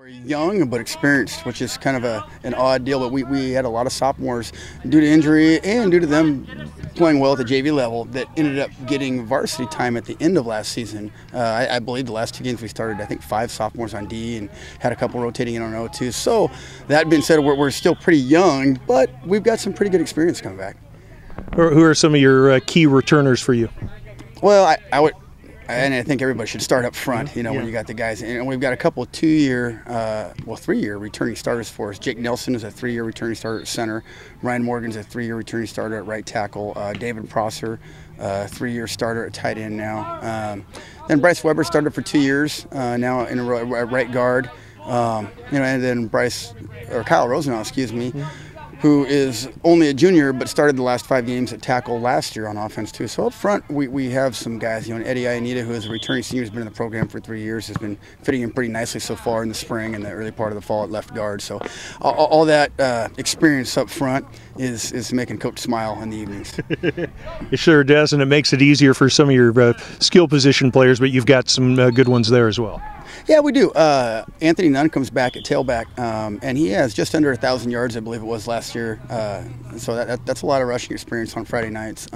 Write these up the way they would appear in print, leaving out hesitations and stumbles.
We're young but experienced, which is kind of an odd deal, but we had a lot of sophomores due to injury and due to them playing well at the JV level that ended up getting varsity time at the end of last season. I believe the last two games we started, I think 5 sophomores on D and had a couple rotating in on O2. So that being said, we're still pretty young, but we've got some pretty good experience coming back. Who are some of your key returners for you? Well, I think everybody should start up front, when you got the guys. And we've got a couple of 3-year returning starters for us. Jake Nelson is a 3-year returning starter at center. Ryan Morgan's a 3-year returning starter at right tackle. David Prosser, 3-year starter at tight end now. Then Bryce Weber started for 2 years now in a row at right guard. And then Kyle Rosenau, who is only a junior but started the last 5 games at tackle last year on offense too. So up front we have some guys, Eddie Ionita, who is a returning senior, has been in the program for 3 years, has been fitting in pretty nicely so far in the spring and the early part of the fall at left guard. So all that experience up front is making Coach smile in the evenings. It sure does, and it makes it easier for some of your skill position players, but you've got some good ones there as well. Yeah, we do. Anthony Nunn comes back at tailback, and he has just under 1,000 yards, I believe it was last year. So that's a lot of rushing experience on Friday nights.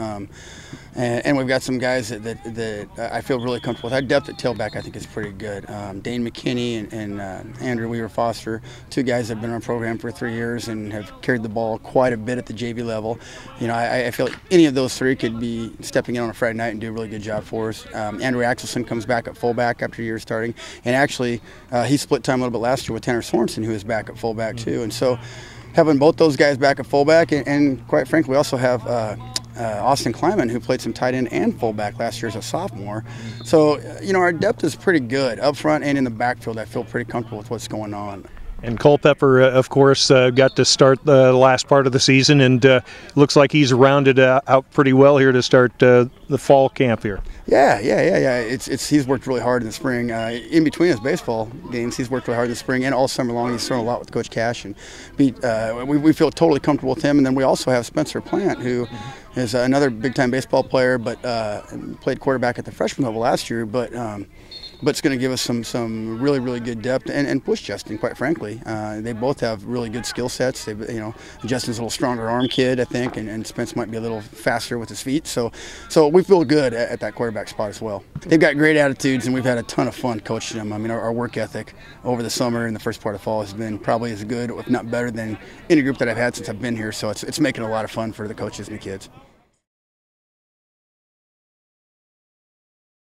And we've got some guys that I feel really comfortable with. Our depth at tailback, I think, is pretty good. Dane McKinney and Andrew Weaver Foster, 2 guys that have been on our program for 3 years and have carried the ball quite a bit at the JV level. I feel like any of those 3 could be stepping in on a Friday night and do a really good job for us. Andrew Axelson comes back at fullback after a year starting, and actually he split time a little bit last year with Tanner Sorensen, who is back at fullback too. And so having both those guys back at fullback, and quite frankly, we also have Austin Kleiman, who played some tight end and fullback last year as a sophomore. So, our depth is pretty good up front and in the backfield. I feel pretty comfortable with what's going on. And Culpepper, of course, got to start the last part of the season, and looks like he's rounded out pretty well here to start the fall camp here. Yeah. He's worked really hard in the spring. In between his baseball games, he's worked really hard in the spring and all summer long. He's thrown a lot with Coach Cash, and we feel totally comfortable with him. And then we also have Spencer Plant, who is another big-time baseball player, but played quarterback at the freshman level last year, but it's going to give us some really, really good depth and push Justin, quite frankly. They both have really good skill sets. Justin's a little stronger arm kid, I think, and Spence might be a little faster with his feet. So we feel good at that quarterback spot as well. They've got great attitudes, and we've had a ton of fun coaching them. I mean, our work ethic over the summer and the first part of fall has been probably as good, if not better, than any group that I've had since I've been here. So it's making it a lot of fun for the coaches and the kids.